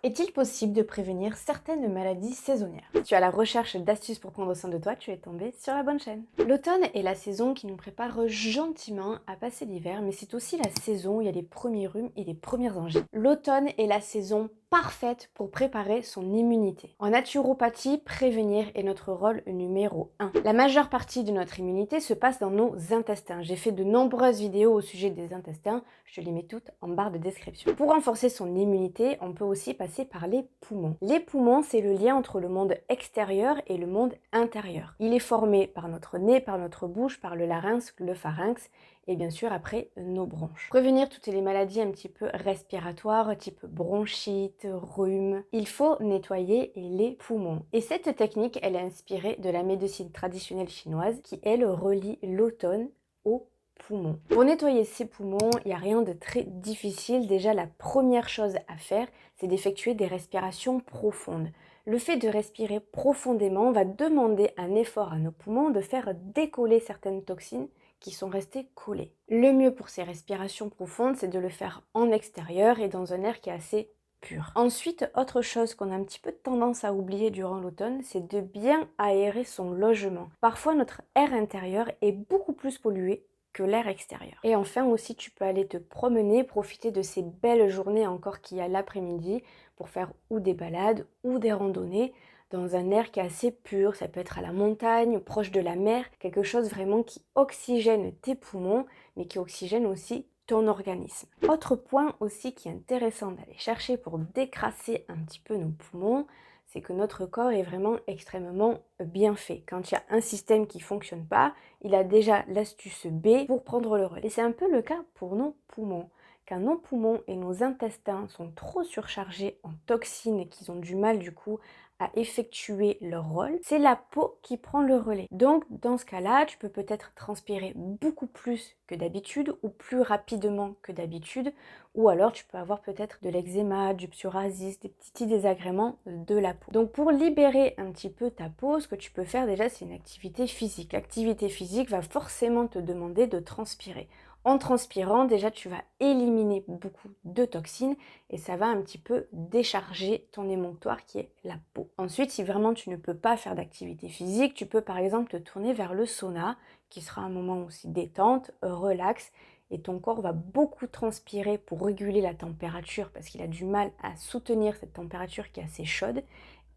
Est-il possible de prévenir certaines maladies saisonnières? Si tu es à la recherche d'astuces pour prendre soin de toi, tu es tombé sur la bonne chaîne. L'automne est la saison qui nous prépare gentiment à passer l'hiver, mais c'est aussi la saison où il y a les premiers rhumes et les premières angines. L'automne est la saison parfaite pour préparer son immunité. En naturopathie, prévenir est notre rôle numéro 1. La majeure partie de notre immunité se passe dans nos intestins. J'ai fait de nombreuses vidéos au sujet des intestins, je les mets toutes en barre de description. Pour renforcer son immunité, on peut aussi passer par les poumons. Les poumons, c'est le lien entre le monde extérieur et le monde intérieur. Il est formé par notre nez, par notre bouche, par le larynx, le pharynx et bien sûr après nos bronches. Prévenir toutes les maladies un petit peu respiratoires, type bronchite, rhume, il faut nettoyer les poumons. Et cette technique, elle est inspirée de la médecine traditionnelle chinoise qui, elle, relie l'automne au poumons. Pour nettoyer ses poumons, il n'y a rien de très difficile. Déjà, la première chose à faire, c'est d'effectuer des respirations profondes. Le fait de respirer profondément va demander un effort à nos poumons de faire décoller certaines toxines qui sont restées collées. Le mieux pour ces respirations profondes, c'est de le faire en extérieur et dans un air qui est assez pur. Ensuite, autre chose qu'on a un petit peu tendance à oublier durant l'automne, c'est de bien aérer son logement. Parfois, notre air intérieur est beaucoup plus pollué que l'air extérieur. Et enfin aussi, tu peux aller te promener, profiter de ces belles journées encore qu'il y a l'après-midi pour faire ou des balades ou des randonnées dans un air qui est assez pur. Ça peut être à la montagne, proche de la mer, quelque chose vraiment qui oxygène tes poumons, mais qui oxygène aussi ton organisme. Autre point aussi qui est intéressant d'aller chercher pour décrasser un petit peu nos poumons, c'est que notre corps est vraiment extrêmement bien fait. Quand il y a un système qui ne fonctionne pas, il a déjà l'astuce B pour prendre le relais. Et c'est un peu le cas pour nos poumons. Quand nos poumons et nos intestins sont trop surchargés en toxines et qu'ils ont du mal du coup à effectuer leur rôle, c'est la peau qui prend le relais. Donc dans ce cas-là, tu peux peut-être transpirer beaucoup plus que d'habitude ou plus rapidement que d'habitude, ou alors tu peux avoir peut-être de l'eczéma, du psoriasis, des petits désagréments de la peau. Donc pour libérer un petit peu ta peau, ce que tu peux faire déjà, c'est une activité physique. L'activité physique va forcément te demander de transpirer. En transpirant, déjà, tu vas éliminer beaucoup de toxines et ça va un petit peu décharger ton émonctoire qui est la peau. Ensuite, si vraiment tu ne peux pas faire d'activité physique, tu peux par exemple te tourner vers le sauna qui sera un moment aussi détente, relax et ton corps va beaucoup transpirer pour réguler la température parce qu'il a du mal à soutenir cette température qui est assez chaude.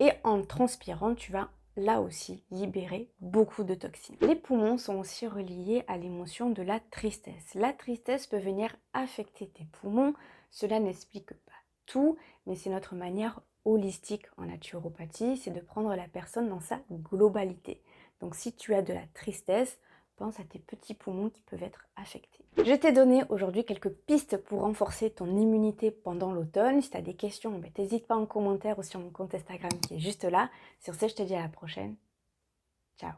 Et en transpirant, tu vas là aussi libérer beaucoup de toxines. Les poumons sont aussi reliés à l'émotion de la tristesse. La tristesse peut venir affecter tes poumons. Cela n'explique pas tout, mais c'est notre manière holistique en naturopathie, c'est de prendre la personne dans sa globalité. Donc si tu as de la tristesse, pense à tes petits poumons qui peuvent être affectés. Je t'ai donné aujourd'hui quelques pistes pour renforcer ton immunité pendant l'automne. Si tu as des questions, n'hésite pas en commentaire ou sur mon compte Instagram qui est juste là. Sur ce, je te dis à la prochaine. Ciao!